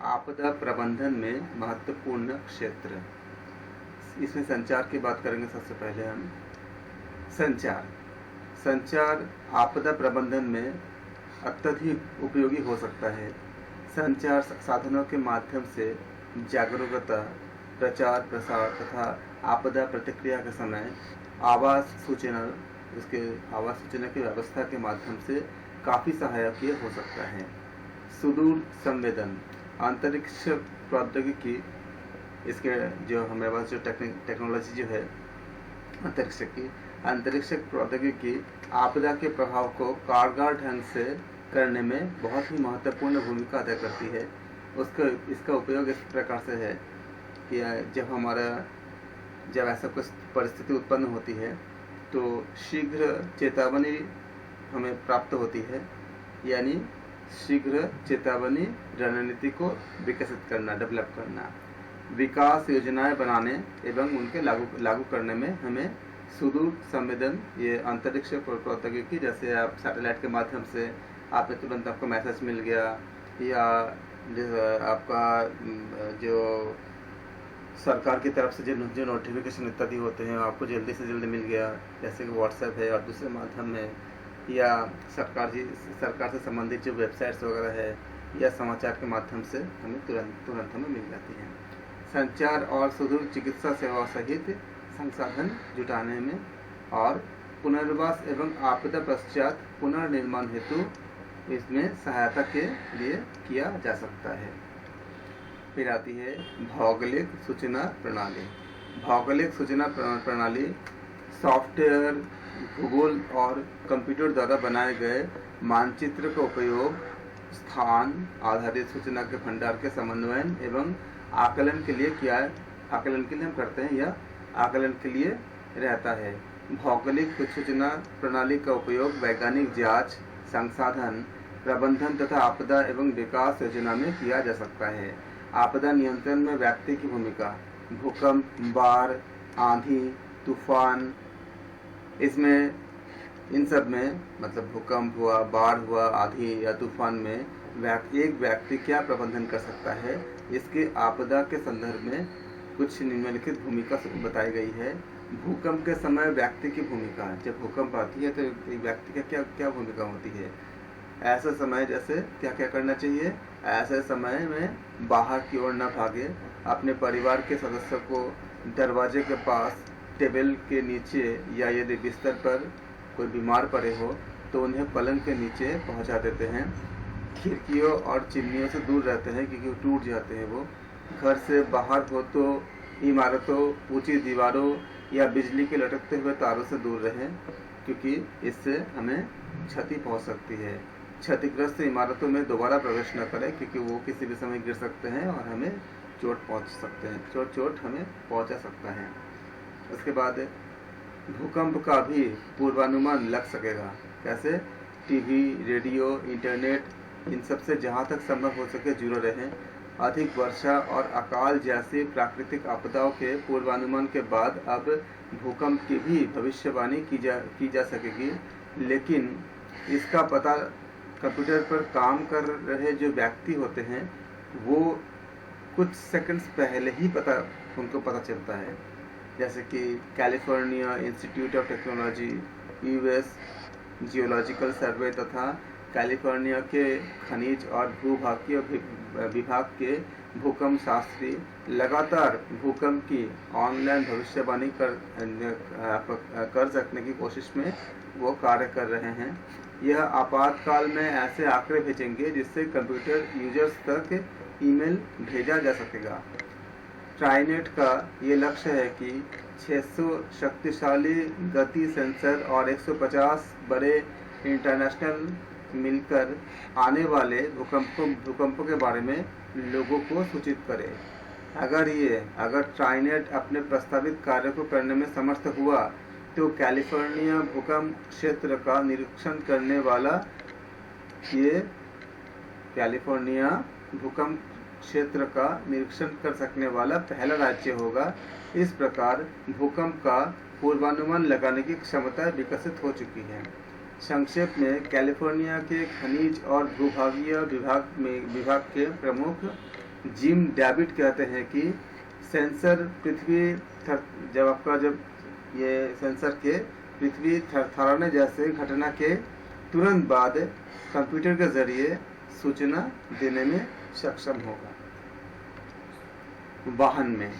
आपदा प्रबंधन में महत्वपूर्ण क्षेत्र। इसमें संचार की बात करेंगे। सबसे पहले हम संचार आपदा प्रबंधन में अत्यधिक उपयोगी हो सकता है। संचार साधनों के माध्यम से जागरूकता, प्रचार प्रसार तथा आपदा प्रतिक्रिया के समय आवाज़ सूचना की व्यवस्था के माध्यम से काफ़ी सहायक हो सकता है। सुदूर संवेदन, अंतरिक्ष प्रौद्योगिकी, इसके जो हमारे पास जो टेक्नोलॉजी जो है अंतरिक्ष प्रौद्योगिकी आपदा के प्रभाव को कारगर ढंग से करने में बहुत ही महत्वपूर्ण भूमिका अदा करती है। इसका उपयोग इस प्रकार से है कि जब ऐसा कुछ परिस्थिति उत्पन्न होती है तो शीघ्र चेतावनी हमें प्राप्त होती है, यानी शीघ्र चेतावनी रणनीति को विकसित करना, डेवलप करना, विकास योजनाएं बनाने एवं उनके लागू करने में हमें सुदूर संवेदन, ये अंतरिक्ष प्रौद्योगिकी, जैसे आप सैटेलाइट के माध्यम से आपने तुरंत आपको मैसेज मिल गया, या आपका जो सरकार की तरफ से जो नोटिफिकेशन इत्यादि होते हैं आपको जल्दी से जल्दी मिल गया, जैसे कि व्हाट्सएप है और दूसरे माध्यम में, या सरकार से संबंधित जो वेबसाइट्स वगैरह है या समाचार के माध्यम से हमें तुरंत हमें मिल जाती हैं। संचार और सुदूर चिकित्सा सेवा सहित संसाधन जुटाने में और पुनर्वास एवं आपदा पश्चात पुनर्निर्माण हेतु इसमें सहायता के लिए किया जा सकता है। फिर आती है भौगोलिक सूचना प्रणाली। भौगोलिक सूचना प्रणाली सॉफ्टवेयर, भूगोल और कंप्यूटर द्वारा बनाए गए मानचित्र का उपयोग स्थान आधारित सूचना के भंडार के समन्वयन एवं आकलन के लिए हम करते हैं या आकलन के लिए रहता है। भौगोलिक सूचना प्रणाली का उपयोग वैज्ञानिक जांच, संसाधन प्रबंधन तथा आपदा एवं विकास योजना में किया जा सकता है। आपदा नियंत्रण में व्यक्ति की भूमिका, भूकंप, बाढ़, आंधी, तूफान, इसमें इन सब में मतलब भूकंप हुआ, बाढ़ हुआ, आंधी या तूफान में एक व्यक्ति क्या प्रबंधन कर सकता है, इसके आपदा के संदर्भ में कुछ निम्नलिखित भूमिका बताई गई है। भूकंप के समय व्यक्ति की भूमिका, जब भूकंप आती है तो व्यक्ति का क्या भूमिका होती है। ऐसे समय जैसे क्या करना चाहिए, ऐसे समय में बाहर की ओर न भागे, अपने परिवार के सदस्यों को दरवाजे के पास, टेबल के नीचे, या यदि बिस्तर पर कोई बीमार पड़े हो तो उन्हें पलंग के नीचे पहुंचा देते हैं। खिड़कियों और चिमनियों से दूर रहते हैं क्योंकि वो टूट जाते हैं। वो घर से बाहर हो तो इमारतों, ऊंची दीवारों या बिजली के लटकते हुए तारों से दूर रहें क्योंकि इससे हमें क्षति पहुंच सकती है। क्षतिग्रस्त इमारतों में दोबारा प्रवेश न करें क्योंकि वो किसी भी समय गिर सकते हैं और हमें चोट हमें पहुंचा सकता है। उसके बाद भूकंप का भी पूर्वानुमान लग सकेगा। कैसे? टीवी, रेडियो, इंटरनेट, इन सब से जहाँ तक संभव हो सके जुड़े रहें। अधिक वर्षा और अकाल जैसी प्राकृतिक आपदाओं के पूर्वानुमान के बाद अब भूकंप की भी भविष्यवाणी की जा सकेगी, लेकिन इसका पता कंप्यूटर पर काम कर रहे जो व्यक्ति होते हैं वो कुछ सेकंड्स पहले ही उनको पता चलता है। जैसे कि California institute of technology, US geological survey तथा कैलिफोर्निया के खनिज और भूभागीय विभाग के भूकंप शास्त्री लगातार भूकंप की ऑनलाइन भविष्यवाणी कर सकने की कोशिश में वो कार्य कर रहे हैं। यह आपातकाल में ऐसे आंकड़े भेजेंगे जिससे कंप्यूटर यूजर्स तक ईमेल भेजा जा सकेगा। ट्राइनेट का ये लक्ष्य है कि 600 शक्तिशाली गति सेंसर और 150 बड़े इंटरनेशनल मिलकर आने वाले भूकंपों के बारे में लोगों को सूचित करे। अगर ट्राइनेट अपने प्रस्तावित कार्य को करने में समर्थ हुआ तो कैलिफोर्निया भूकंप क्षेत्र का निरीक्षण करने वाला कैलिफोर्निया भूकंप क्षेत्र का निरीक्षण कर सकने वाला पहला राज्य होगा। इस प्रकार भूकंप का पूर्वानुमान लगाने की क्षमता विकसित हो चुकी है। संक्षेप में कैलिफोर्निया के खनिज और भूभागीय विभाग के प्रमुख जिम डेविड कहते हैं कि सेंसर जब ये सेंसर के पृथ्वी थरथराने जैसे घटना के तुरंत बाद कंप्यूटर के जरिए सूचना देने में सक्षम होगा। वाहन में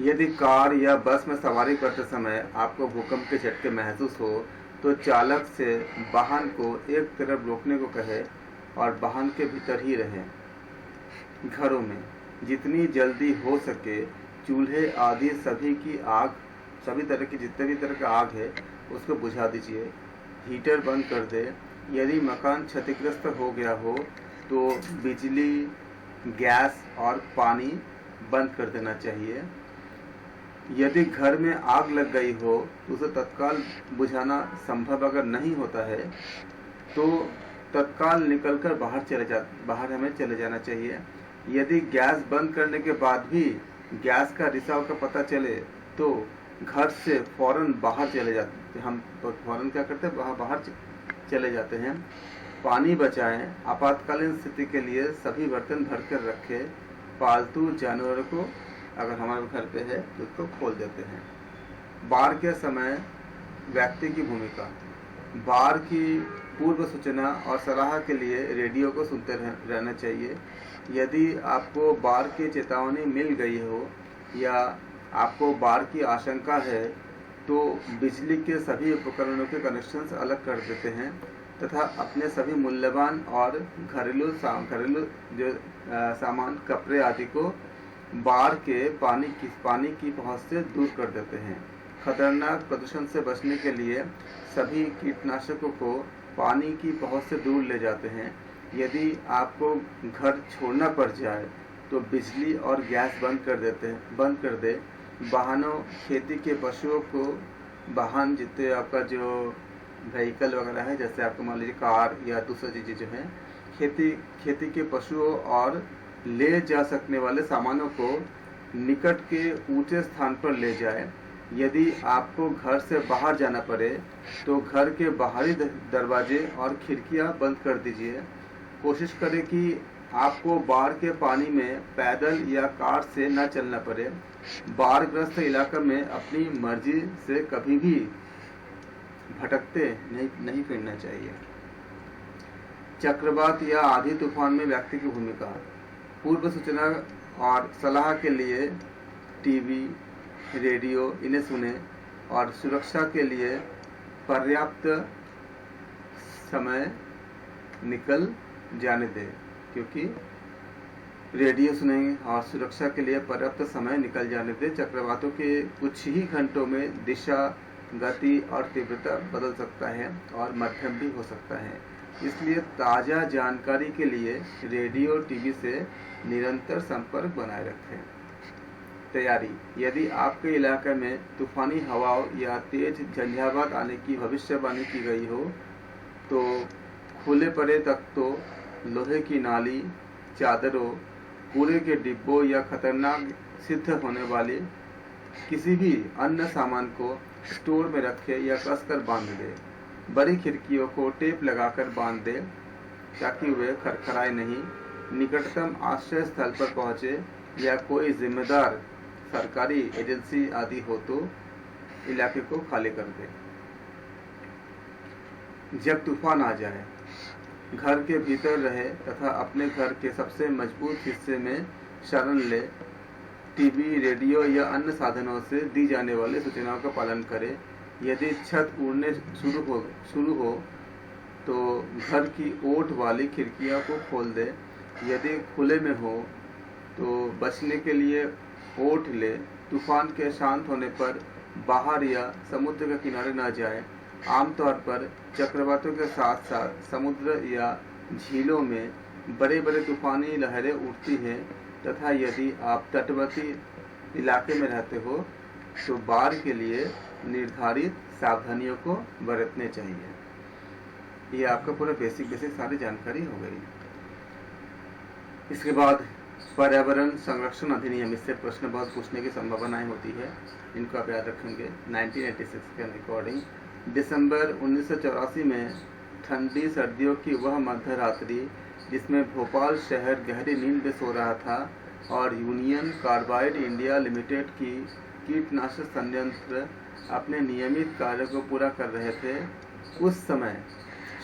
यदि कार या बस में सवारी करते समय आपको भूकंप के झटके महसूस हो तो चालक से वाहन को एक तरफ रोकने को कहे और वाहन के भीतर ही रहें। घरों में जितनी जल्दी हो सके चूल्हे आदि सभी तरह की जितने भी तरह का आग है उसको बुझा दीजिए। हीटर बंद कर दे। यदि मकान क्षतिग्रस्त हो गया हो तो बिजली, गैस और पानी बंद कर देना चाहिए। यदि घर में आग लग गई हो तो उसे तत्काल बुझाना संभव अगर नहीं होता है तो तत्काल निकलकर बाहर हमें चले जाना चाहिए। यदि गैस बंद करने के बाद भी गैस का रिसाव का पता चले तो घर से फौरन बाहर चले जाते हैं। हम फौरन क्या करते हैं, बाहर चले जाते हैं। पानी बचाएं। आपातकालीन स्थिति के लिए सभी बर्तन भरकर रखें। पालतू जानवरों को अगर हमारे घर पे है तो उसको खोल देते हैं। बाढ़ के समय व्यक्ति की भूमिका। बाढ़ की पूर्व सूचना और सलाह के लिए रेडियो को सुनते रहना चाहिए। यदि आपको बाढ़ की चेतावनी मिल गई हो या आपको बाढ़ की आशंका है तो बिजली के सभी उपकरणों के कनेक्शंस अलग कर देते हैं तथा अपने सभी मूल्यवान और घरेलू सामान, कपड़े आदि को बाढ़ के पानी की पहुंच से दूर कर देते हैं। खतरनाक प्रदूषण से बचने के लिए सभी कीटनाशकों को पानी की पहुंच से दूर ले जाते हैं। यदि आपको घर छोड़ना पड़ जाए तो बिजली और गैस बंद कर दे। वाहनों, खेती के पशुओं को वाहन जितने आपका जो व्हीकल वगैरह है, जैसे आपको मान लीजिए कार या दूसरी चीज़ें जो हैं, खेती के पशुओं और ले जा सकने वाले सामानों को निकट के ऊंचे स्थान पर ले जाए। यदि आपको घर से बाहर जाना पड़े तो घर के बाहरी दरवाजे और खिड़कियां बंद कर दीजिए। कोशिश करें कि आपको बाढ़ के पानी में पैदल या कार से न चलना पड़े। बाढ़ग्रस्त इलाके में अपनी मर्जी से कभी भी भटकते नहीं फिरना चाहिए। चक्रवात या आंधी तूफान में व्यक्ति की भूमिका। पूर्व सूचना और सलाह के लिए टीवी, रेडियो इन्हें सुने और सुरक्षा के लिए पर्याप्त समय निकल जाने दें, क्योंकि रेडियो सुनेंगे और सुरक्षा के लिए पर्याप्त समय निकल जाने दें। चक्रवातों के कुछ ही घंटों में दिशा, गति और तीव्रता बदल सकता है और मध्यम भी हो सकता है। इसलिए ताज़ा जानकारी के लिए रेडियो, टीवी से निरंतर संपर्क बनाए रखें। तैयारी। यदि आपके इलाके में तूफानी हवाओं या तेज झंझावात आने की भविष्यवाणी की गई हो तो खुले पड़े तख्तों, लोहे की नाली, चादरों, कूड़े के डिब्बों या खतरनाक सिद्ध होने वाले किसी भी अन्य सामान को स्टोर में रखें या कसकर बांध दें। बड़ी खिड़कियों को टेप लगाकर बांध दें ताकि वे खरखराए नहीं। निकटतम आश्रय स्थल पर पहुंचे या कोई जिम्मेदार सरकारी एजेंसी आदि हो तो इलाके को खाली कर दें। जब तूफान आ जाए, घर के भीतर रहे तथा अपने घर के सबसे मजबूत हिस्से में शरण ले। टीवी, रेडियो या अन्य साधनों से दी जाने वाली सूचनाओं का पालन करें। यदि छत उड़ने शुरू हो तो घर की ओट वाली खिड़कियों को खोल दे। यदि खुले में हो तो बचने के लिए ओट ले। तूफान के शांत होने पर बाहर या समुद्र के किनारे न जाए। आमतौर पर चक्रवातों के साथ साथ समुद्र या झीलों में बड़े बड़े तूफानी लहरें उठती हैं तथा यदि आप तटवर्ती इलाके में रहते हो तो बाढ़ के लिए निर्धारित सावधानियों को बरतने चाहिए। ये आपका पूरा बेसिक सारी जानकारी हो गई। इसके बाद पर्यावरण संरक्षण अधिनियम, इससे प्रश्न बहुत पूछने की संभावनाएं होती है, इनको आप याद रखेंगे। 1986 के अकॉर्डिंग दिसंबर 1984 में ठंडी सर्दियों की वह मध्य रात्रि जिसमें भोपाल शहर गहरी नींद में सो रहा था, और यूनियन कार्बाइड इंडिया लिमिटेड की कीटनाशक संयंत्र अपने नियमित कार्य को पूरा कर रहे थे, उस समय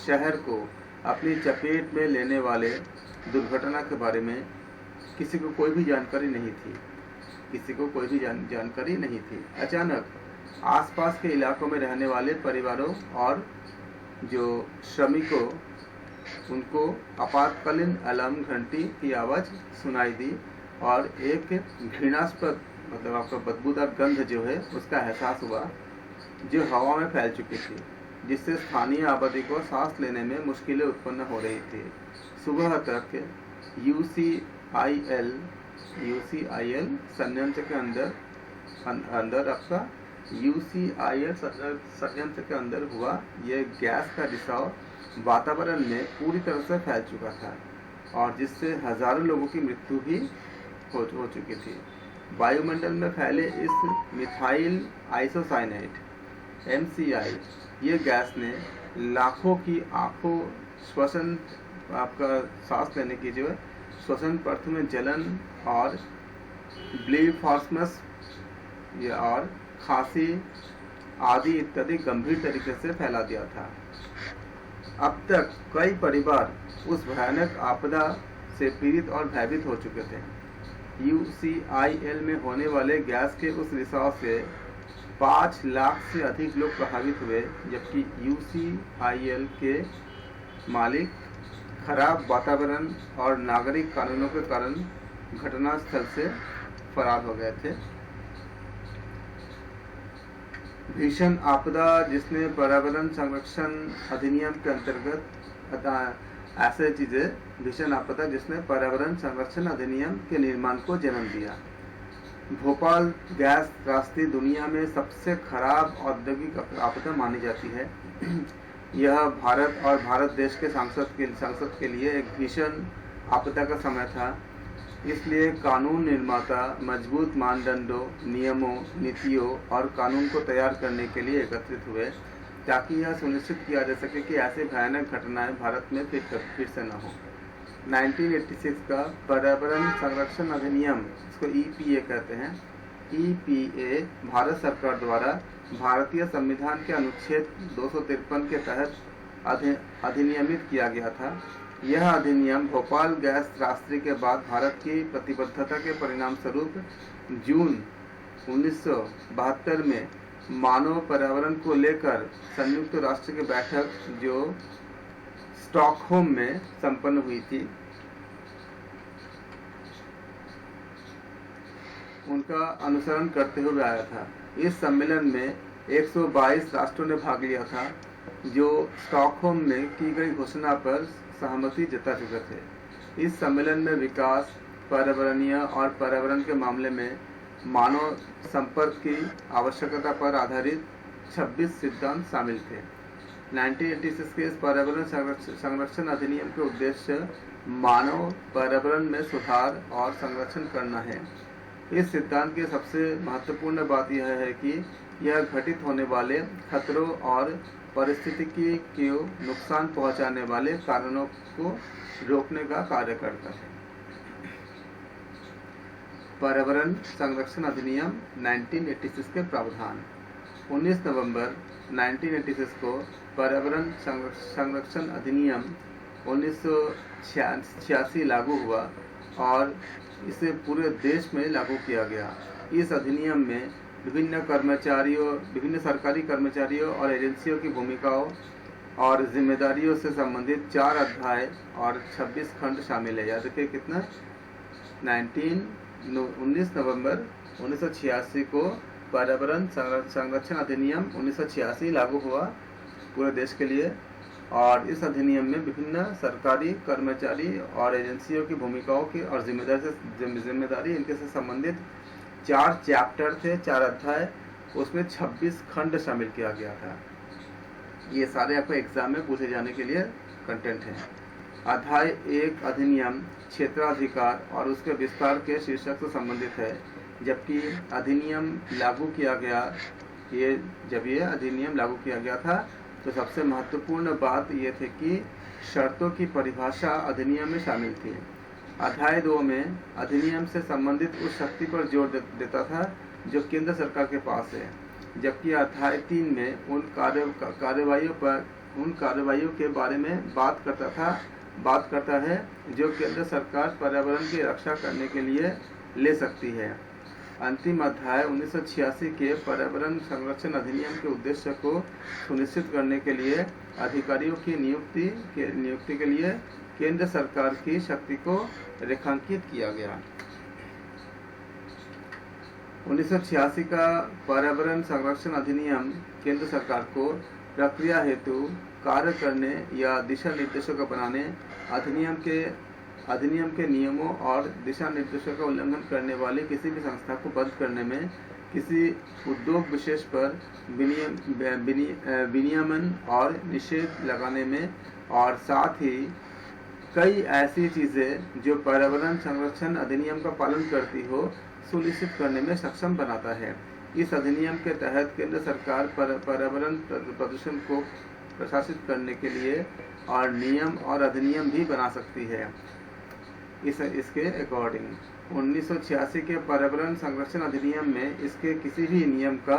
शहर को अपनी चपेट में लेने वाले दुर्घटना के बारे में किसी को कोई भी जानकारी नहीं थी। अचानक आसपास के इलाकों में रहने वाले परिवारों और जो श्रमिकों, उनको आपातकालीन अलार्म घंटी की आवाज़ सुनाई दी और एक घृणास्पद मतलब आपका बदबूदार गंध जो है उसका एहसास हुआ, जो हवा में फैल चुकी थी, जिससे स्थानीय आबादी को सांस लेने में मुश्किलें उत्पन्न हो रही थी। सुबह तक यूसीआईएल संयंत्र के अंदर हुआ यह गैस का रिसाव वातावरण में पूरी तरह से फैल चुका था और जिससे हजारों लोगों की मृत्यु भी हो चुकी थी। वायुमंडल में फैले इस मिथाइल आइसोसाइनेट MCI ये गैस ने लाखों की आंखों श्वसन आपका सांस लेने की जो है श्वसन पथ में जलन और ब्लीफार्मस और खांसी आदि इत्यादि गंभीर तरीके से फैला दिया था। अब तक कई परिवार उस भयानक आपदा से पीड़ित और भयभीत हो चुके थे। UCIL में होने वाले गैस के उस रिसाव से 5 लाख से अधिक लोग प्रभावित हुए, जबकि UCIL के मालिक खराब वातावरण और नागरिक कानूनों के कारण घटनास्थल से फरार हो गए थे। भीषण आपदा जिसने पर्यावरण संरक्षण अधिनियम के अंतर्गत ऐसे चीजें भीषण आपदा जिसने पर्यावरण संरक्षण अधिनियम के निर्माण को जन्म दिया। भोपाल गैस त्रासदी दुनिया में सबसे खराब औद्योगिक आपदा मानी जाती है। यह भारत और भारत देश के संसद के लिए एक भीषण आपदा का समय था। इसलिए कानून निर्माता मजबूत मानदंडों, नियमों, नीतियों और कानून को तैयार करने के लिए एकत्रित हुए, ताकि यह सुनिश्चित किया जा सके कि ऐसी भयानक घटनाएं भारत में फिर से न हो। 1986 का पर्यावरण संरक्षण अधिनियम, इसको EPA कहते हैं, EPA भारत सरकार द्वारा भारतीय संविधान के अनुच्छेद 253 के तहत अधिनियमित किया गया था। यह अधिनियम भोपाल गैस त्रासदी के बाद भारत की प्रतिबद्धता के परिणाम स्वरूप जून 1972 में मानव पर्यावरण को लेकर संयुक्त राष्ट्र की बैठक जो स्टॉकहोम में संपन्न हुई थी, उनका अनुसरण करते हुए आया था। इस सम्मेलन में 122 राष्ट्रों ने भाग लिया था, जो स्टॉकहोम में की गई घोषणा पर सहमति जता चुके थे। इस सम्मेलन में विकास, पर्यावरणीय और पर्यावरण के मामले में मानव संपर्क की आवश्यकता पर आधारित 26 सिद्धांत शामिल थे। 1986 के इस पर्यावरण संरक्षण अधिनियम के उद्देश्य मानव पर्यावरण में सुधार और संरक्षण करना है। इस सिद्धांत की सबसे महत्वपूर्ण बात यह है कि यह घटित होने वाले खतरों और पारिस्थितिकी को नुकसान पहुंचाने वाले कारणों को रोकने का कार्य करता है। पर्यावरण संरक्षण अधिनियम 1986 के प्रावधान। 19 नवंबर 1986 को पर्यावरण संरक्षण अधिनियम 1986 लागू हुआ और इसे पूरे देश में लागू किया गया। इस अधिनियम में विभिन्न सरकारी कर्मचारियों और एजेंसियों की भूमिकाओं और जिम्मेदारियों से संबंधित 4 अध्याय और 26 खंड शामिल है। याद रखिए कितना, 19 नवंबर 1986 को पर्यावरण संरक्षण अधिनियम 1986 लागू हुआ पूरे देश के लिए, और इस अधिनियम में विभिन्न सरकारी कर्मचारी और एजेंसियों की भूमिकाओं की और जिम्मेदारी इनके से संबंधित 4 चैप्टर थे, 4 अध्याय, उसमें 26 खंड शामिल किया गया था। ये सारे आपको एग्जाम में पूछे जाने के लिए कंटेंट हैं। अध्याय 1 अधिनियम क्षेत्राधिकार और उसके विस्तार के शीर्षक से संबंधित है, जबकि अधिनियम लागू किया गया जब ये अधिनियम लागू किया गया था तो सबसे महत्वपूर्ण बात ये थी कि शर्तों की परिभाषा अधिनियम में शामिल थी। अध्याय 2 में अधिनियम से संबंधित उस शक्ति पर जोर देता था जो केंद्र सरकार के पास है, जबकि अध्याय 3 में उन कार्यवाहियों के बारे में बात करता है जो केंद्र सरकार पर्यावरण की रक्षा करने के लिए ले सकती है। अंतिम अध्याय 1986 के पर्यावरण संरक्षण अधिनियम के उद्देश्य को सुनिश्चित करने के लिए अधिकारियों की नियुक्ति के लिए केंद्र सरकार की शक्ति को रेखांकित किया गया। 1986 का पर्यावरण संरक्षण अधिनियम केंद्र सरकार को प्रक्रिया हेतु कार्य करने या दिशा निर्देशों का बनाने, अधिनियम के नियमों और दिशा निर्देशों का उल्लंघन करने वाली किसी भी संस्था को बंद करने में, किसी उद्योग विशेष पर विनियमन और निषेध लगाने में, और साथ ही कई ऐसी चीजें जो पर्यावरण संरक्षण अधिनियम का पालन करती हो सुनिश्चित करने में सक्षम बनाता है। इस अधिनियम के तहत केंद्र सरकार पर्यावरण प्रदूषण को प्रशासित करने के लिए और नियम और अधिनियम भी बना सकती है। इसके अकॉर्डिंग 1986 के पर्यावरण संरक्षण अधिनियम में इसके किसी भी नियम का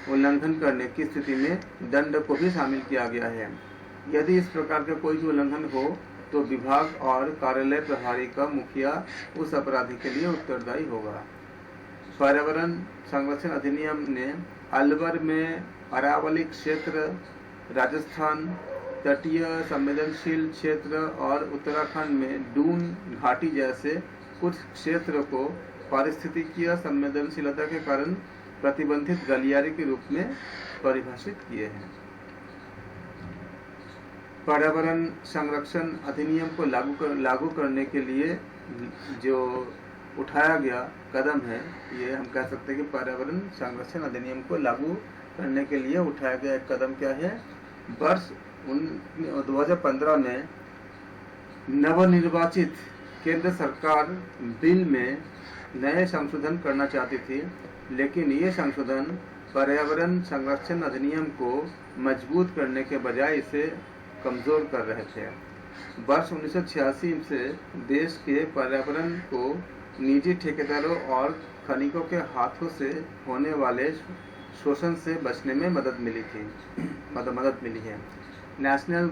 उल्लंघन करने की स्थिति में दंड को भी शामिल किया गया है। यदि इस प्रकार का कोई भी उल्लंघन हो तो विभाग और कार्यालय प्रभारी का मुखिया उस अपराधी के लिए उत्तरदायी होगा। पर्यावरण संरक्षण अधिनियम ने अलवर में अरावली क्षेत्र, राजस्थान तटीय संवेदनशील क्षेत्र और उत्तराखंड में डून घाटी जैसे कुछ क्षेत्र को पारिस्थितिकीय संवेदनशीलता के कारण प्रतिबंधित गलियारे के रूप में परिभाषित किए हैं। पर्यावरण संरक्षण अधिनियम को लागू करने के लिए जो उठाया गया कदम है, ये हम कह सकते हैं कि पर्यावरण संरक्षण अधिनियम को लागू करने के लिए उठाया गया एक कदम क्या है? वर्ष 2015 में नवनिर्वाचित केंद्र सरकार बिल में नए संशोधन करना चाहती थी, लेकिन ये संशोधन पर्यावरण संरक्षण अधिनियम को मजबूत करने के बजाय इसे कमजोर कर रहे थे। वर्ष 1986 से देश के पर्यावरण को निजी ठेकेदारों और खनिकों के हाथों से होने वाले शोषण से बचने में मदद मिली है। नेशनल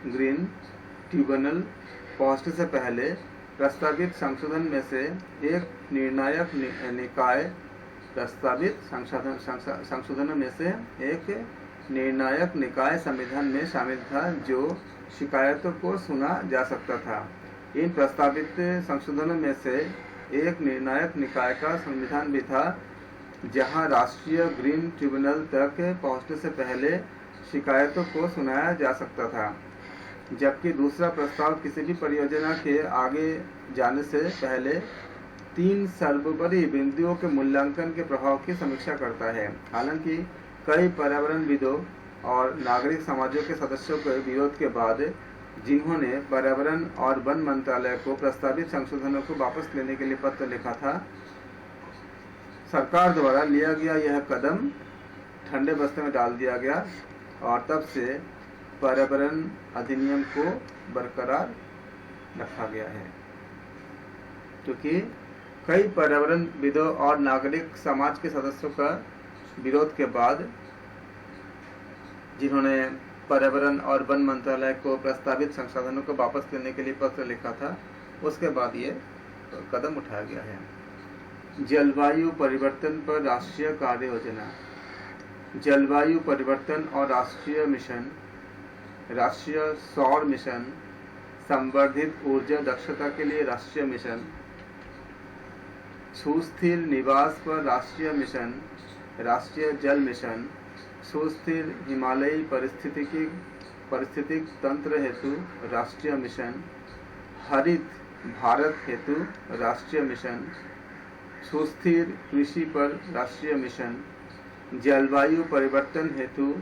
ग्रीन ट्रिब्यूनल पहुंचने से पहले प्रस्तावित संशोधन में से एक निर्णायक निकाय संविधान में शामिल था, जो शिकायतों को सुना जा सकता था। इन प्रस्तावित संशोधनों में से एक निर्णायक निकाय का संविधान भी था, जहां राष्ट्रीय ग्रीन ट्रिब्यूनल तक पहुंचने से पहले शिकायतों को सुनाया जा सकता था, जबकि दूसरा प्रस्ताव किसी भी परियोजना के आगे जाने से पहले 3 सर्वोपरि बिंदुओं के मूल्यांकन के प्रभाव की समीक्षा करता है। हालांकि कई पर्यावरणविदों और नागरिक समाजों के सदस्यों के विरोध के बाद, जिन्होंने पर्यावरण और वन मंत्रालय को प्रस्तावित संशोधनों को वापस लेने के लिए पत्र लिखा था, सरकार द्वारा लिया गया यह कदम ठंडे बस्ते में डाल दिया गया और तब से पर्यावरण अधिनियम को बरकरार रखा गया है। क्योंकि कई पर्यावरणविदों और नागरिक समाज के सदस्यों का विरोध के बाद, जिन्होंने पर्यावरण और वन मंत्रालय को प्रस्तावित संशोधनों को वापस लेने के लिए पत्र लिखा था, उसके बाद ये कदम उठाया गया है। जलवायु परिवर्तन पर राष्ट्रीय कार्य योजना, जलवायु परिवर्तन और राष्ट्रीय मिशन, राष्ट्रीय सौर मिशन, संवर्धित ऊर्जा दक्षता के लिए राष्ट्रीय मिशन, सुस्थिर निवास पर राष्ट्रीय मिशन, राष्ट्रीय जल मिशन, सुस्थिर हिमालयी पारिस्थितिक तंत्र हेतु राष्ट्रीय मिशन, हरित भारत हेतु राष्ट्रीय मिशन, सुस्थिर कृषि पर राष्ट्रीय मिशन, जलवायु परिवर्तन हेतु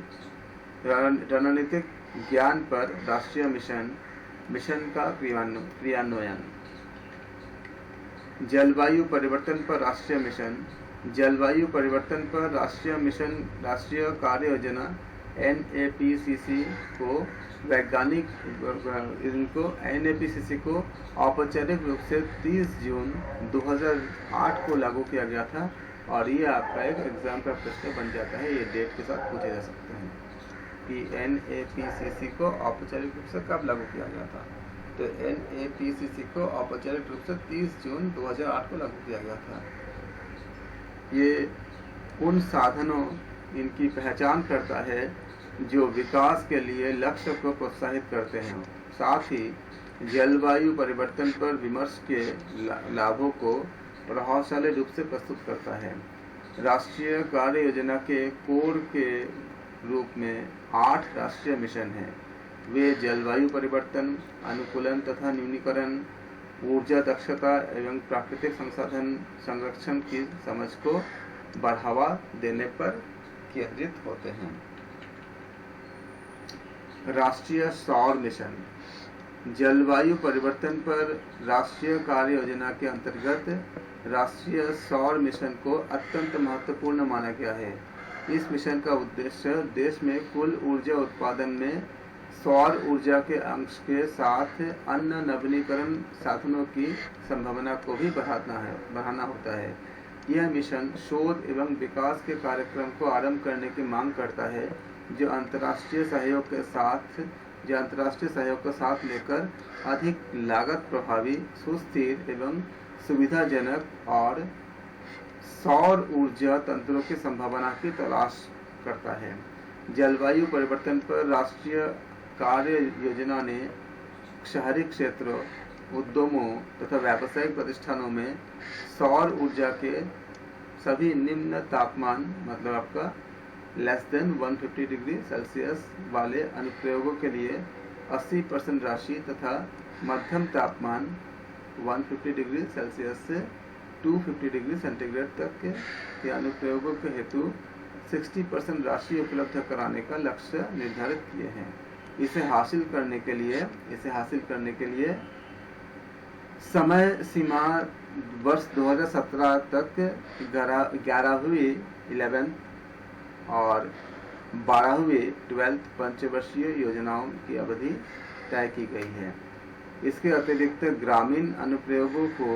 रणनीतिक ज्ञान पर राष्ट्रीय मिशन का क्रियान्वयन, जलवायु परिवर्तन पर राष्ट्रीय मिशन, जलवायु परिवर्तन पर राष्ट्रीय मिशन, राष्ट्रीय कार्य योजना NAPCC को वैज्ञानिक इनको NAPCC को औपचारिक रूप से 30 जून 2008 को लागू किया गया था। और ये आपका एक एग्जाम का प्रश्न बन जाता है, ये डेट के साथ पूछे जा सकते हैं कि NAPCC को औपचारिक रूप से कब लागू किया गया था। तो NAPCC को औपचारिक रूप से 30 जून 2008 को लागू किया गया था। ये उन साधनों इनकी पहचान करता है जो विकास के लिए लक्ष्य को प्रोत्साहित करते हैं, साथ ही जलवायु परिवर्तन पर विमर्श के लाभों को प्रभावशाली रूप से प्रस्तुत करता है। राष्ट्रीय कार्य योजना के कोर के रूप में 8 राष्ट्रीय मिशन हैं। वे जलवायु परिवर्तन, अनुकूलन तथा न्यूनीकरण, ऊर्जा दक्षता एवं प्राकृतिक संसाधन संरक्षण की समझ को बढ़ावा देने पर केंद्रित होते हैं। राष्ट्रीय सौर मिशन। जलवायु परिवर्तन पर राष्ट्रीय कार्य योजना के अंतर्गत राष्ट्रीय सौर मिशन को अत्यंत महत्वपूर्ण माना गया है। इस मिशन का उद्देश्य देश में कुल ऊर्जा उत्पादन में सौर ऊर्जा के अंश के साथ अन्य नवीनीकरण साधनों की संभावना को भी बढ़ाना होता है। यह मिशन शोध एवं विकास के कार्यक्रम को आरंभ करने की मांग करता है, जो अंतर्राष्ट्रीय सहयोग का साथ लेकर अधिक लागत प्रभावी, सुस्थिर एवं सुविधाजनक और सौर ऊर्जा तंत्रों की संभावना की तलाश करता है। जलवायु परिवर्तन पर राष्ट्रीय कार्य योजना ने शहरी क्षेत्रों, उद्यमों तथा व्यावसायिक प्रतिष्ठानों में सौर ऊर्जा के सभी निम्न तापमान, मतलब आपका लेस देन 150 डिग्री सेल्सियस वाले अनुप्रयोगों के लिए 80% राशि तथा मध्यम तापमान 150 डिग्री सेल्सियस से 250 डिग्री सेंटीग्रेड तक के अनुप्रयोगों के हेतु 60% राशि उपलब्ध कराने का लक्ष्य निर्धारित किए हैं। इसे हासिल करने के लिए समय सीमा वर्ष 2017 तक 11वीं 11th और 12वीं 12th पंचवर्षीय योजनाओं की अवधि तय की गई है। इसके अतिरिक्त ग्रामीण अनुप्रयोगों को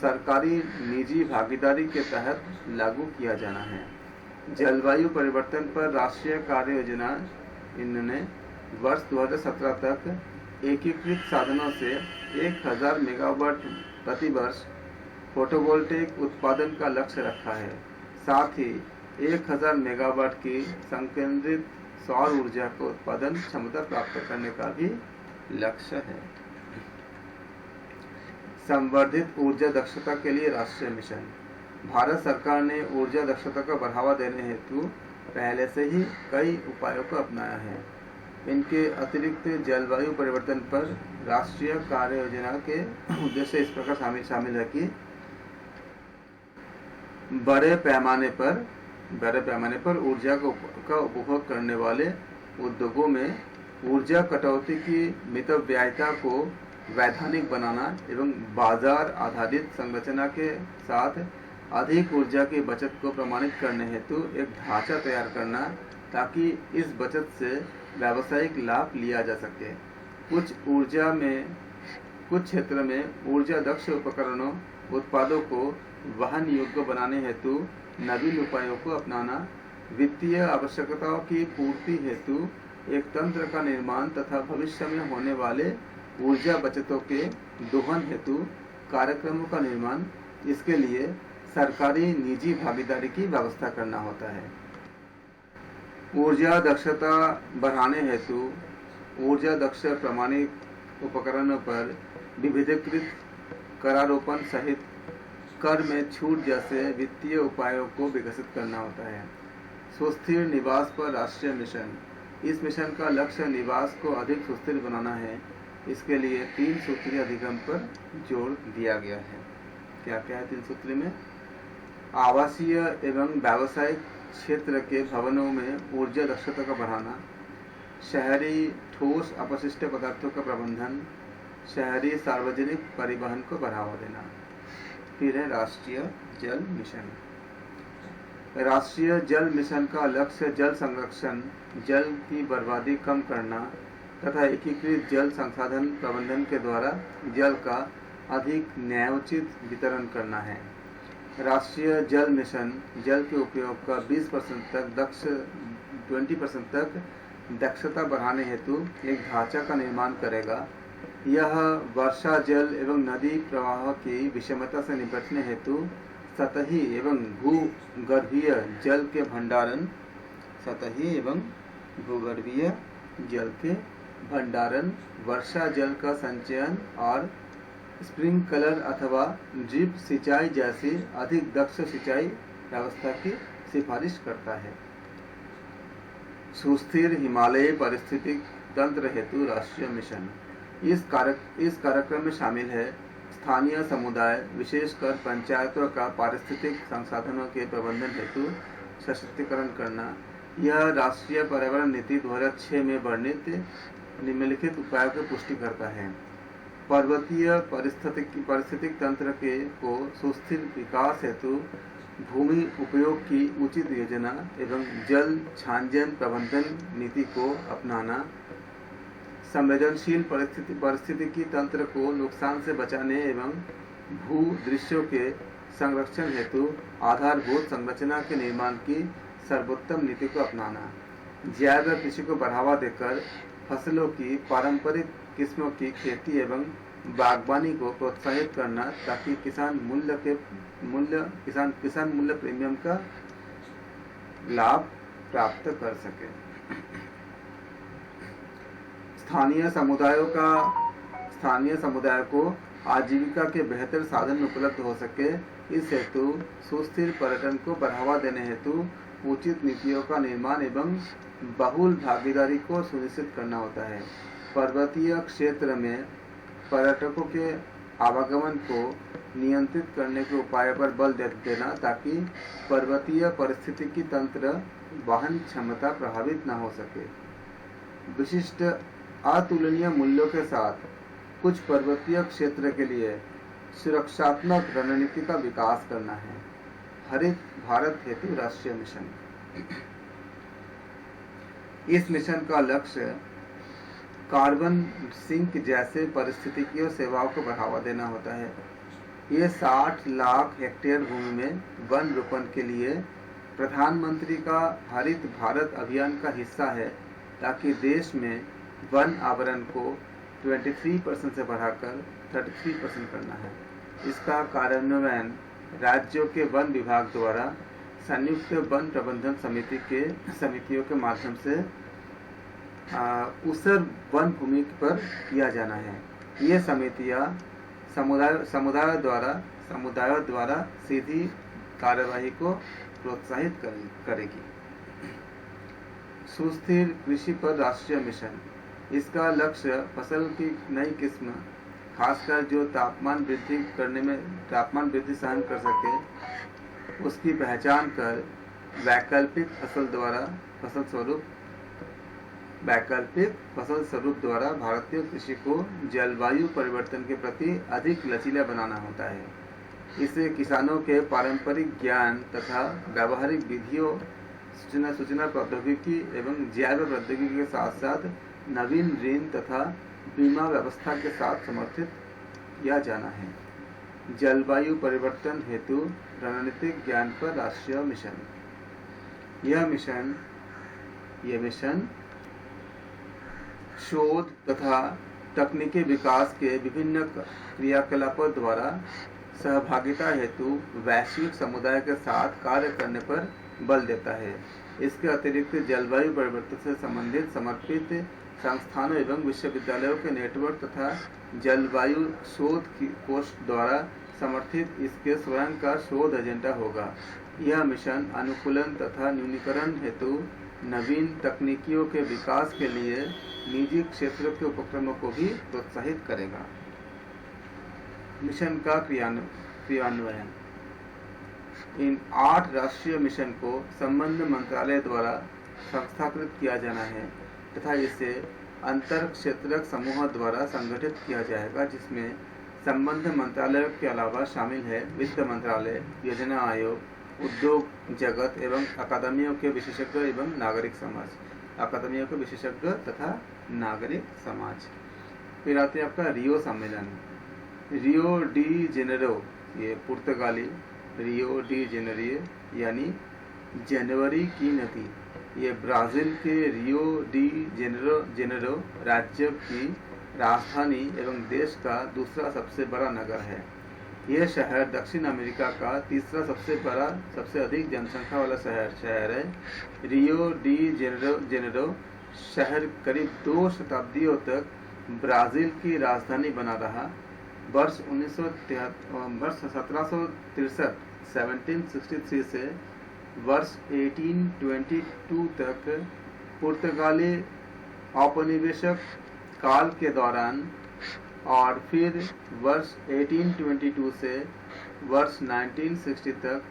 सरकारी निजी भागीदारी के तहत लागू किया जाना है। जलवायु परिवर्तन पर राष्ट्रीय कार्य योजना इन्होंने वर्ष 2017 तक एकीकृत साधनों से 1000 मेगावाट प्रति वर्ष फोटोवोल्टेइक उत्पादन का लक्ष्य रखा है। साथ ही 1000 मेगावाट की संकेंद्रित सौर ऊर्जा को उत्पादन क्षमता प्राप्त करने का भी लक्ष्य है। संवर्धित ऊर्जा दक्षता के लिए राष्ट्रीय मिशन। भारत सरकार ने ऊर्जा दक्षता को बढ़ावा देने हेतु पहले से ही कई उपायों को अपनाया है। इनके अतिरिक्त जलवायु परिवर्तन पर राष्ट्रीय कार्य योजना के उद्देश्य इस प्रकार शामिल है कि बड़े पैमाने पर ऊर्जा का उपभोग करने वाले उद्योगों में ऊर्जा कटौती की मितव्ययिता को वैधानिक बनाना एवं बाजार आधारित संरचना के साथ अधिक ऊर्जा की बचत को प्रमाणित करने हेतु एक ढांचा तैयार करना, ताकि इस बचत से व्यावसायिक लाभ लिया जा सके। कुछ क्षेत्र में ऊर्जा दक्ष उपकरणों उत्पादों को वहन योग्य बनाने हेतु नवीन उपायों को अपनाना, वित्तीय आवश्यकताओं की पूर्ति हेतु एक तंत्र का निर्माण तथा भविष्य में होने वाले ऊर्जा बचतों के दोहन हेतु कार्यक्रमों का निर्माण, इसके लिए सरकारी निजी भागीदारी की व्यवस्था करना होता है। ऊर्जा दक्षता बढ़ाने हेतु ऊर्जा दक्ष प्रमाणित उपकरणों पर विविधीकृत करारोपण सहित कर में छूट जैसे वित्तीय उपायों को विकसित करना होता है। सुस्थिर निवास पर राष्ट्रीय मिशन। इस मिशन का लक्ष्य निवास को अधिक सुस्थिर बनाना है। इसके लिए 3 सूत्रीय अधिगम पर जोर दिया गया है। क्या क्या है 3 सूत्री में? आवासीय एवं व्यावसायिक क्षेत्र के भवनों में ऊर्जा दक्षता का बढ़ाना, शहरी ठोस अपशिष्ट पदार्थों का प्रबंधन, शहरी सार्वजनिक परिवहन को बढ़ावा देना। फिर है राष्ट्रीय जल मिशन। राष्ट्रीय जल मिशन का लक्ष्य जल संरक्षण, जल की बर्बादी कम करना, तथा एकीकृत जल संसाधन प्रबंधन के द्वारा जल का अधिक न्यायोचित वितरण करना है। राष्ट्रीय जल मिशन जल के उपयोग का 20% तक दक्षता बढ़ाने हेतु एक ढांचा का निर्माण करेगा। यह वर्षा जल एवं नदी प्रवाह की विषमता से निपटने हेतु सतही एवं भूगर्भीय जल के भंडारण, वर्षा जल का संचयन और स्प्रिंकलर अथवा ड्रिप सिंचाई जैसी अधिक दक्ष सिंचाई व्यवस्था की सिफारिश करता है। सुस्थिर हिमालयी पारिस्थितिक तंत्र हेतु राष्ट्रीय मिशन। इस कार्यक्रम में शामिल है स्थानीय समुदाय, विशेषकर पंचायतों का पारिस्थितिक संसाधनों के प्रबंधन हेतु सशक्तिकरण करना। यह राष्ट्रीय पर्यावरण नीति 2006 में वर्णित निम्नलिखित उपायों की पुष्टि करता है। पर्वतीय पारिस्थितिक तंत्र को सुस्थिर विकास हेतु भूमि उपयोग की उचित योजना एवं जल छांजन प्रबंधन नीति को अपनाना, संवेदनशील पारिस्थितिकी तंत्र को नुकसान से बचाने एवं भूदृश्यों के संरक्षण हेतु आधारभूत संरचना के निर्माण की सर्वोत्तम नीति को अपनाना, जैव कृषि को बढ़ावा देकर फसलों की पारंपरिक किस्मों की खेती एवं बागवानी को प्रोत्साहित करना ताकि किसान मूल्य प्रीमियम का लाभ प्राप्त कर सके। स्थानीय समुदाय को आजीविका के बेहतर साधन उपलब्ध हो सके, इस हेतु सुस्थिर पर्यटन को बढ़ावा देने हेतु उचित नीतियों का निर्माण एवं बहुल भागीदारी को सुनिश्चित करना होता है। पर्वतीय क्षेत्र में पर्यटकों के आवागमन को नियंत्रित करने के उपायों पर बल देना ताकि पर्वतीय पारिस्थितिकी तंत्र वाहन क्षमता प्रभावित न हो सके। विशिष्ट अतुलनीय मूल्यों के साथ कुछ पर्वतीय क्षेत्र के लिए सुरक्षात्मक रणनीति का विकास करना है। हरित भारत हेतु राष्ट्रीय मिशन। इस मिशन का लक्ष्य कार्बन सिंक जैसे पारिस्थितिकीय सेवाओं को बढ़ावा देना होता है। ये 60 लाख हेक्टेयर भूमि में वन रोपण के लिए प्रधानमंत्री का हरित भारत अभियान का हिस्सा है ताकि देश में वन आवरण को 23% से बढ़ाकर 33% करना है। इसका कार्यान्वयन राज्यों के वन विभाग द्वारा संयुक्त वन प्रबंधन समितियों के माध्यम से उसर वन भूमि पर किया जाना है। ये समितियां समुदायों द्वारा सीधी कार्यवाही को प्रोत्साहित करेगी। सुस्थिर कृषि पर राष्ट्रीय मिशन। इसका लक्ष्य फसल की नई किस्म, खासकर जो तापमान वृद्धि सहन कर सके, उसकी पहचान कर वैकल्पिक फसल स्वरूप द्वारा भारतीय कृषि को जलवायु परिवर्तन के प्रति अधिक लचीला बनाना होता है। इससे किसानों के पारंपरिक ज्ञान तथा व्यावहारिक विधियों, सूचना प्रौद्योगिकी एवं जैव प्रौद्योगिकी के साथ साथ नवीन ऋण तथा बीमा व्यवस्था के साथ समर्थित किया जाना है। जलवायु परिवर्तन हेतु रणनीतिक ज्ञान पर राष्ट्रीय मिशन। यह मिशन शोध तथा तकनीकी विकास के विभिन्न क्रियाकलापों द्वारा सहभागिता हेतु वैश्विक समुदाय के साथ कार्य करने पर बल देता है। इसके अतिरिक्त जलवायु परिवर्तन से संबंधित समर्पित संस्थानों एवं विश्वविद्यालयों के नेटवर्क तथा जलवायु शोध कोष द्वारा समर्थित इसके स्वयं का शोध एजेंडा होगा। यह मिशन अनुकूलन तथा न्यूनीकरण हेतु नवीन तकनीकियों के विकास के लिए निजी क्षेत्र के उपक्रमों को भी प्रोत्साहित करेगा। मिशन का क्रियान्वयन। इन 8 राष्ट्रीय मिशन को संबद्ध मंत्रालय द्वारा संस्थाकृत किया जाना है तथा इसे अंतर क्षेत्रक समूह द्वारा संगठित किया जाएगा, जिसमें संबद्ध मंत्रालयों के अलावा शामिल है वित्त मंत्रालय, योजना आयोग, उद्योग जगत एवं अकादमियों के विशेषज्ञ एवं नागरिक समाज। अकादमियों के विशेषज्ञ तथा नागरिक समाज। फिर आते हैं आपका रियो सम्मेलन। रियो डी जेनेरो, ये पुर्तगाली रियो डी जेनेरो यानी जनवरी की नदी, ये ब्राज़ील के रियो डी जेनेरो राज्य की राजधानी एवं देश का दूसरा सबसे बड़ा नगर है। यह शहर दक्षिण अमेरिका का तीसरा सबसे अधिक जनसंख्या वाला शहर है। रियो डी जेनेरो शहर करीब 2 शताब्दियों तक ब्राज़ील की राजधानी बना रहा। वर्ष 1763 से वर्ष 1822 तक पुर्तगाली औपनिवेशिक काल के दौरान और फिर वर्ष 1822 से वर्ष 1960 तक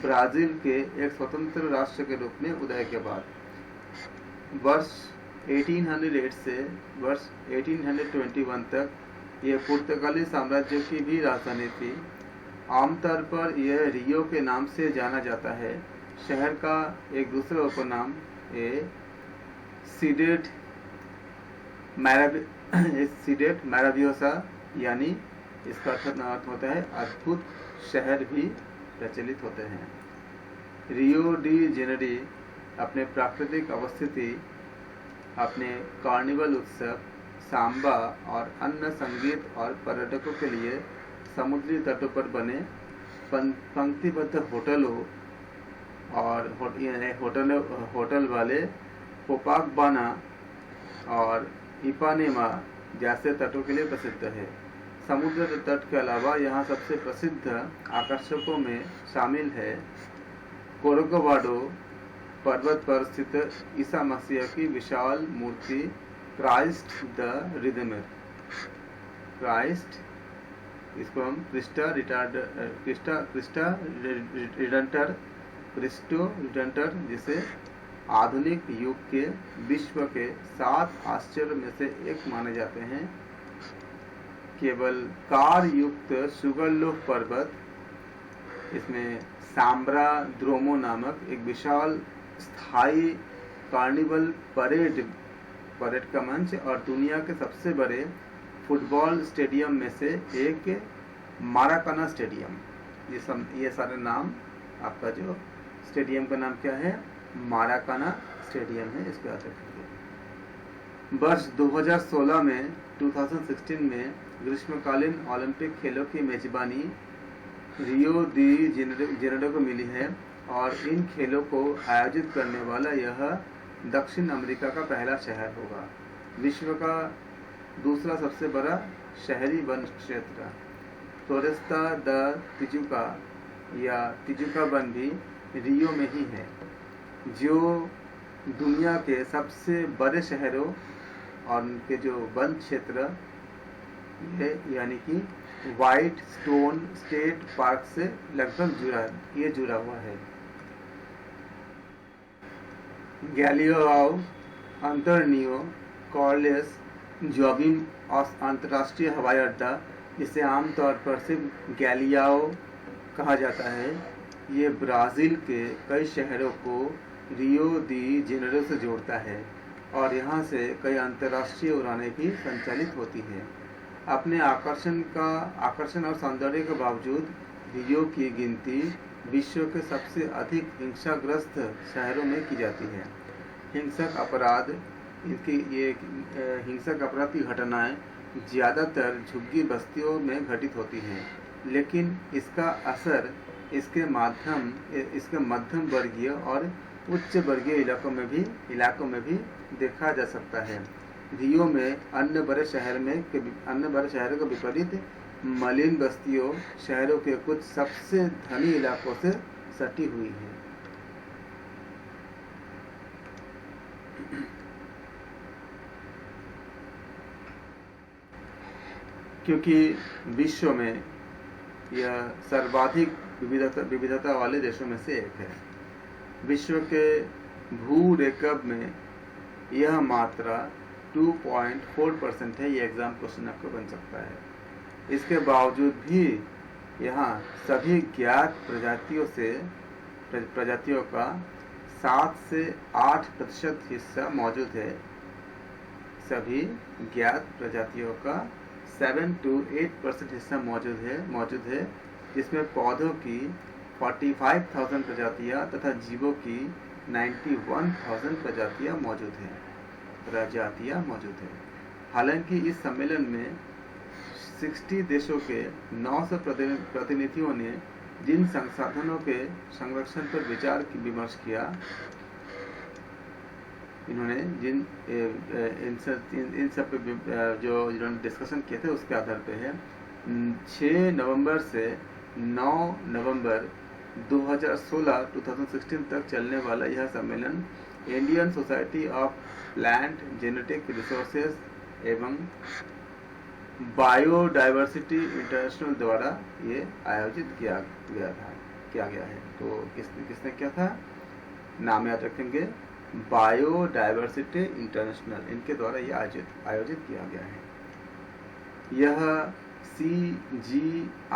ब्राज़ील के एक स्वतंत्र राष्ट्र के रूप में उदय के बाद वर्ष 1808 से वर्ष 1821 तक यह पुर्तगाली साम्राज्य की भी राजधानी थी। आमतौर पर यह रियो के नाम से जाना जाता है। शहर का एक दूसरा उपनाम सिडेट मैरावियोसा यानी इसका अर्थ होता है अद्भुत शहर भी प्रचलित होते हैं। रियो डी जेनेरो अपने प्राकृतिक अवस्थिति, अपने कार्निवल उत्सव, सांबा और अन्य संगीत और पर्यटकों के लिए समुद्री तटों पर बने पंक्तिबद्ध होटलों और होटल वाले कोपाकबाना और इपानेमा जैसे तटों के लिए प्रसिद्ध है। समुद्र तट के अलावा यहाँ सबसे प्रसिद्ध आकर्षकों में शामिल है कोरकोवाडो पर्वत पर स्थित ईसा मसीह की विशाल मूर्ति क्राइस्ट द रिडेमर। क्राइस्ट, इसको हम क्रिस्टो रिडेंटर, जिसे आधुनिक युग के विश्व के 7 आश्चर्य में से एक माने जाते हैं। केवल कार युक्त सुगरलोफ पर्वत, इसमें सांब्रा द्रोमो नामक एक विशाल स्थायी कार्निवल परेड का मंच और दुनिया के सबसे बड़े फुटबॉल स्टेडियम में से एक माराकाना स्टेडियम। ये सारे नाम, आपका जो स्टेडियम का नाम क्या है, माराकाना स्टेडियम है, इसको याद रखिए। वर्ष 2016 में ग्रीष्मकालीन ओलंपिक खेलों की मेजबानी रियो डी जेनेरो को मिली है और इन खेलों को आयोजित करने वाला यह दक्षिण अमेरिका का पहला शहर होगा। विश्व का दूसरा सबसे बड़ा शहरी वन क्षेत्र फ्लोरेस्टा द तिजुका या तिजुका वन भी रियो में ही है, जो दुनिया के सबसे बड़े शहरों और उनके जो वन क्षेत्र है यानी कि व्हाइट स्टोन स्टेट पार्क से लगभग जुड़ा हुआ है। गैलियाओ अंतर्नियो कॉर्लेस जोबिम अंतर्राष्ट्रीय हवाई अड्डा, जिसे आमतौर पर सिर्फ गैलियाओ कहा जाता है, ये ब्राज़ील के कई शहरों को रियो डी जेनेरो से जोड़ता है और यहाँ से कई अंतर्राष्ट्रीय उड़ानें भी संचालित होती हैं। अपने आकर्षण और सौंदर्य के बावजूद रियो की गिनती विश्व के सबसे अधिक हिंसाग्रस्त शहरों में की जाती है। हिंसक अपराध की घटनाएं ज़्यादातर झुग्गी बस्तियों में घटित होती हैं, लेकिन इसका असर इसके मध्यम वर्गीय और उच्च वर्गीय इलाकों में भी देखा जा सकता है। रियो में अन्य बड़े शहरों के विपरीत मलिन बस्तियों शहरों के कुछ सबसे धनी इलाकों से सटी हुई है। क्योंकि विश्व में यह सर्वाधिक विविधता वाले देशों में से एक है। विश्व के भूरेखव में यह मात्रा 2.4% है। ये एग्जाम क्वेश्चन आपको बन सकता है। इसके बावजूद भी यहाँ सभी ज्ञात प्रजातियों का 7 से 8% हिस्सा मौजूद है। सभी ज्ञात प्रजातियों का 7 to 8% हिस्सा मौजूद है जिसमें पौधों की 45,000 प्रजातियां तथा जीवों की 91,000 प्रजातियां मौजूद हैं। हालांकि इस सम्मेलन में 60 देशों के 900 प्रतिनिधियों ने जिन संसाधनों के संरक्षण पर विचार विमर्श किया, इन्होंने जिन इन सब पे जो इन्होंने डिस्कशन किए थे उसके आधार पे है 6 नवंबर से 9 नवंबर 2016 तक चलने वाला यह सम्मेलन Indian society of plant genetic resources एवं बायोडाइवर्सिटी इंटरनेशनल द्वारा ये आयोजित किया गया है। तो किसने किया था, नाम याद रखेंगे, बायोडाइवर्सिटी इंटरनेशनल, इनके द्वारा ये आयोजित किया गया है। यह CGIAR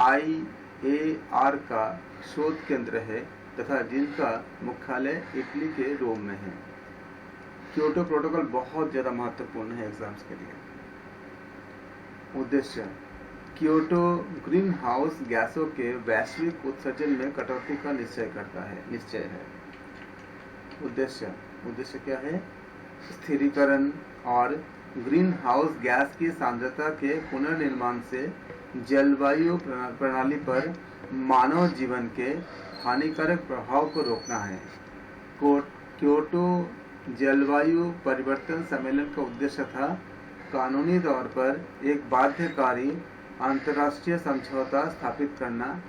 का शोध केंद्र है तथा जिनका मुख्यालय इटली के रोम में है। क्योटो प्रोटोकॉल बहुत ज़्यादा महत्वपूर्ण है एग्जाम्स के लिए। उद्देश्य, क्योटो ग्रीन हाउस गैसों के वैश्विक उत्सर्जन में कटौती का निश्चय है। उद्देश्य क्या है, स्थिरीकरण और ग्रीन हाउस गैस की सांद्रता के पुनर्निर्माण से जलवायु प्रणाली पर मानव जीवन के हानिकारक प्रभाव को रोकना है। क्योटो जलवायु परिवर्तन सम्मेलन का उद्देश्य था कानूनी तौर पर एक बाध्यकारी अंतर्राष्ट्रीय समझौता स्थापित करना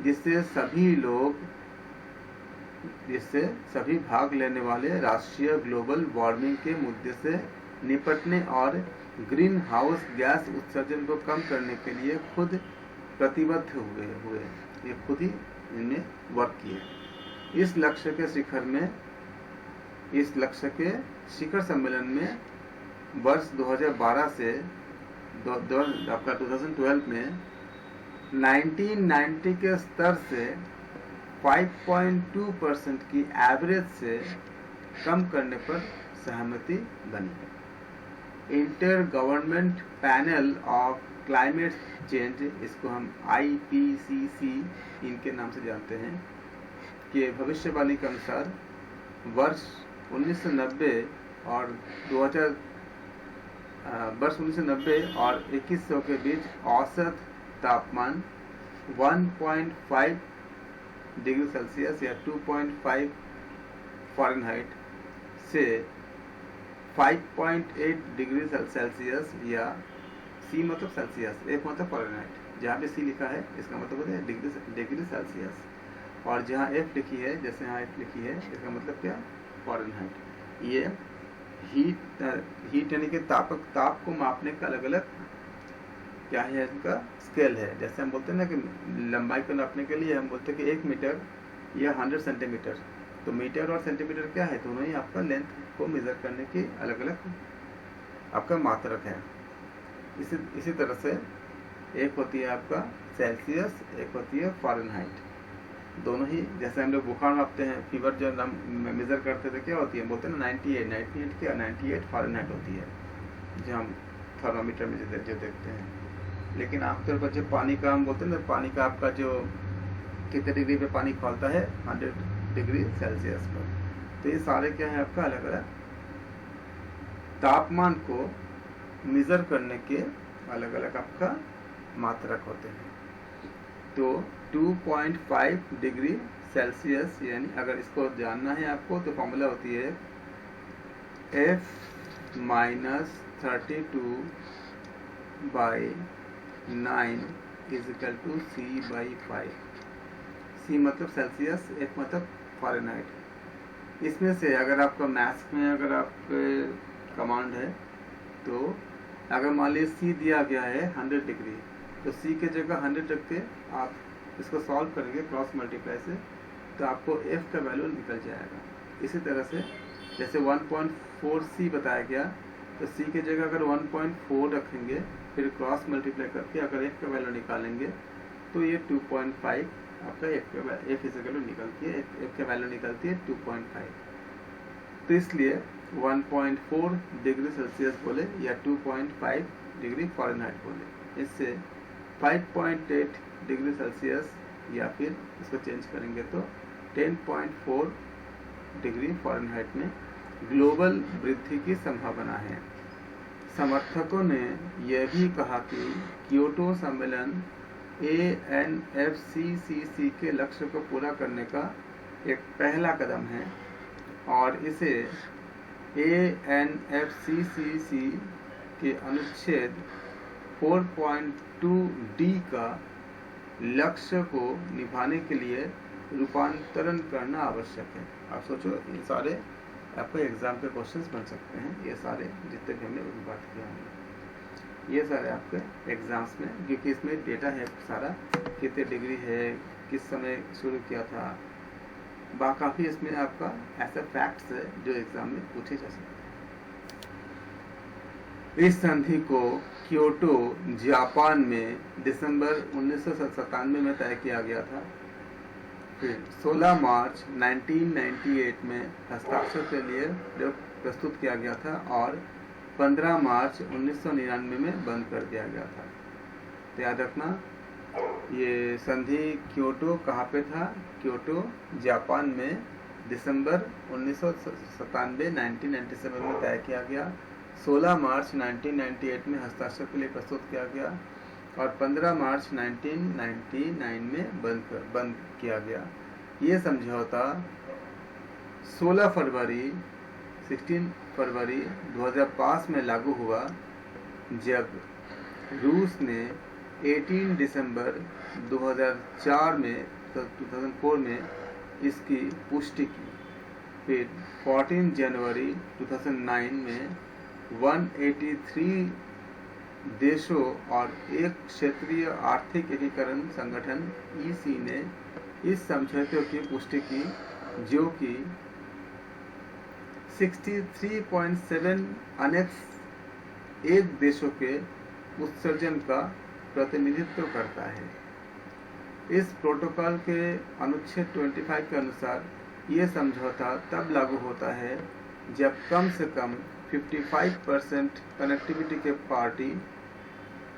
जिससे सभी भाग लेने वाले राष्ट्रीय ग्लोबल वार्मिंग के मुद्दे से निपटने और ग्रीन हाउस गैस उत्सर्जन को कम करने के लिए खुद प्रतिबद्ध हुए। ये खुद ही इन्हें वर्क किए। इस लक्ष्य के शिखर सम्मेलन में वर्ष 2012 से 2012 में 1990 के स्तर से 5.2% की एवरेज से कम करने पर सहमति बनी। Inter government panel of climate change, इसको हम IPCC इनके नाम से जानते हैं, कि भविष्यवाणी के अनुसार वर्ष 1990 और 2100 के बीच औसत तापमान 1.5 डिग्री सेल्सियस या 2.5 फ़ारेनहाइट से 5.8 डिग्री सेल्सियस या C मतलब सेल्सियस, F मतलब फ़ारेनहाइट, जहाँ पे C लिखा है इसका मतलब होता है डिग्री सेल्सियस, और जहाँ F लिखी है, जैसे यहाँ F लिखी है, इसका मतलब क्या, फ़ारेनहाइट। ये हीट यानी कि ताप को मापने का अलग अलग क्या है, इसका स्केल है। जैसे हम बोलते हैं ना कि लंबाई को नापने के लिए हम बोलते हैं कि 1 मीटर या 100 सेंटीमीटर, तो मीटर और सेंटीमीटर क्या है, दोनों ही आपका लेंथ को मेजर करने की अलग अलग आपका मात्रक है। इसी तरह से एक होती है आपका सेल्सियस, एक होती है फ़ारेनहाइट। दोनों ही, जैसे हम लोग बुखार मापते हैं, फीवर जो हम मेजर करते थे क्या होती है, बोलते हैं ना 98 फ़ारेनहाइट होती है, जो हम थर्मामीटर में जो देखते हैं। लेकिन आमतौर पर जो पानी का हम बोलते हैं ना, पानी का आपका जो कितने डिग्री पे पानी खौलता है, 100 डिग्री सेल्सियस पर। तो ये सारे क्या है आपका अलग अलग तापमान को मेजर करने के अलग अलग आपका मात्रक होते हैं। तो 2.5 डिग्री सेल्सियस, यानी अगर इसको जानना है आपको तो फॉर्मूला होती है F-32/9 = C/5। C मतलब सेल्सियस, F मतलब फ़ारेनहाइट। इसमें से अगर आपका मैथ्स में अगर आपके कमांड है, तो अगर मान लीजिए C दिया गया है 100 डिग्री, तो C के जगह 100 रख के आप इसको सॉल्व करेंगे क्रॉस मल्टीप्लाई से, तो आपको F का वैल्यू निकल जाएगा। इसी तरह से जैसे 1.4C बताया गया, तो C के जगह अगर 1.4 रखेंगे, फिर क्रॉस मल्टीप्लाई करके अगर F का वैल्यू निकालेंगे, तो ये 2.5 आपका F की वैल्यू निकलती है 2.5। तो इसलिए 1.4 डिग्री सेल्सियस बोले या 2.5 डिग्री फ़ारेनहाइट बोले। इससे 5.8 डिग्री सेल्सियस या फिर इसको चेंज करेंगे तो 10.4 डिग्री फ़ारेनहाइट में ग्लोबल वृद्धि की संभावना है। समर्थकों ने यह भी कहा कि क्योटो सम्मेलन ANFCCC के लक्ष्य को पूरा करने का एक पहला कदम है और इसे ANFCCC के अनुच्छेद 4.2D का लक्ष्य को निभाने के लिए रूपांतरण करना आवश्यक है। आप सोचो, ये सारे आपको एग्जाम के क्वेश्चंस बन सकते हैं। ये सारे जितने भी हमने बात किया हमने, ये सारे आपके एग्जाम्स में, क्योंकि इसमें डेटा है सारा, कितने डिग्री है, किस समय शुरू किया था, काफ़ी इसमें आपका ऐसा फैक्ट्स है जो एग्जाम में पूछे जा सकते हैं। इस संधि को क्योटो जापान में दिसंबर 1997 में तय किया गया था। फिर 16 मार्च 1998 में हस्ताक्षर के लिए प्रस्तुत किया गया था और 15 मार्च 1999 में बंद कर दिया गया था। तो याद रखना, ये संधि क्योटो कहाँ पे था? क्योटो जापान में दिसंबर 1997 में तय किया गया, 16 मार्च 1998 में हस्ताक्षर के लिए प्रस्तुत किया गया और 15 मार्च 1999 में बंद किया गया। ये समझौता 16 फरवरी 2005 में लागू हुआ, जब रूस ने 18 दिसंबर 2004 में इसकी पुष्टि की। फिर 14 जनवरी 2009 में 183 देशों और एक क्षेत्रीय आर्थिक एकीकरण संगठन EC ने इस समझौते की पुष्टि की, जो कि 63.7 अनेक्स 1 देशों के उत्सर्जन का प्रतिनिधित्व करता है। इस प्रोटोकॉल के अनुच्छेद 25 के अनुसार ये समझौता तब लागू होता है जब कम से कम 55% कनेक्टिविटी के पार्टी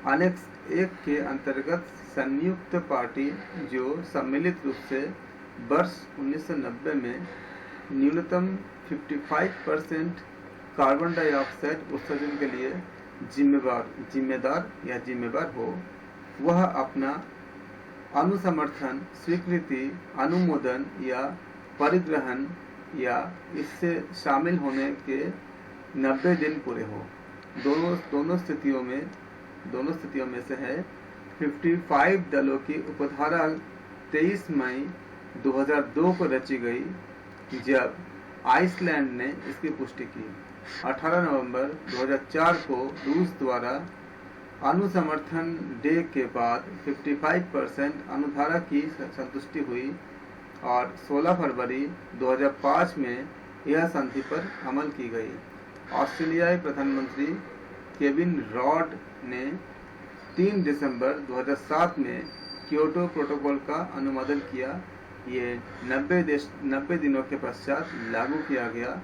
अनेक्स 1 के अंतर्गत संयुक्त पार्टी, जो सम्मिलित रूप से वर्ष 1990 में न्यूनतम 55% कार्बन डाइऑक्साइड उत्सर्जन के लिए जिम्मेदार हो, वह अपना अनुसमर्थन, स्वीकृति, अनुमोदन या परिग्रहण या इससे शामिल होने के 90 दिन पूरे हो। दोनों स्थितियों में से है 55 दलों की उपधारा 23 मई 2002 को रची गई, जब आइसलैंड ने इसकी पुष्टि की। 18 नवंबर 2004 को रूस द्वारा अनुसमर्थन डे के बाद 55% अनुधारा की संतुष्टि हुई और 16 फरवरी 2005 में यह संधि पर अमल की गई। ऑस्ट्रेलियाई प्रधानमंत्री केविन रॉड ने 3 दिसंबर 2007 में क्योटो प्रोटोकॉल का अनुमोदन किया। ये 90 दिनों के पश्चात लागू किया गया,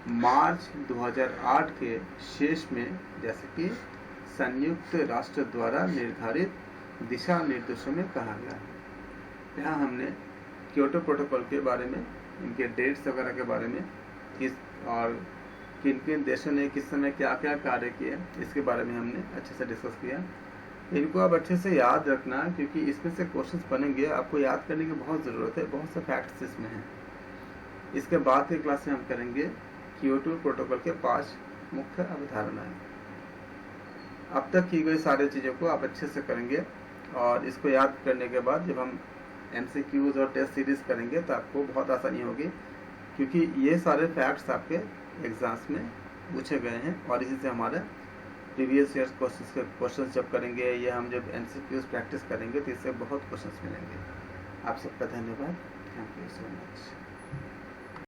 मार्च 2008 के शेष में, जैसे कि संयुक्त राष्ट्र द्वारा निर्धारित दिशा निर्देशों में कहा गया है। यहाँ हमने क्योटो प्रोटोकॉल के बारे में, इनके डेट्स वगैरह के बारे में, और किन किन देशों ने किस समय क्या क्या कार्य किए, इसके बारे में हमने अच्छे से डिस्कस किया। इनको आप अच्छे से याद रखना, क्योंकि इसमें से क्वेश्चंस बनेंगे, आपको याद करने की बहुत ज़रूरत है, बहुत से फैक्ट्स इसमें हैं। इसके बाद की क्लास में हम करेंगे क्योटो प्रोटोकॉल के 5 मुख्य अवधारणाएं। अब तक की गई सारी चीज़ों को आप अच्छे से करेंगे और इसको याद करने के बाद जब हम MCQs और टेस्ट सीरीज करेंगे तो आपको बहुत आसानी होगी, क्योंकि ये सारे फैक्ट्स आपके एग्जाम्स में पूछे गए हैं और इसी से हमारा प्रीवियस ईयर क्वेश्चंस जब करेंगे या हम जब MCQs प्रैक्टिस करेंगे तो इससे बहुत क्वेश्चंस मिलेंगे। आप सबका धन्यवाद। Thank you so much.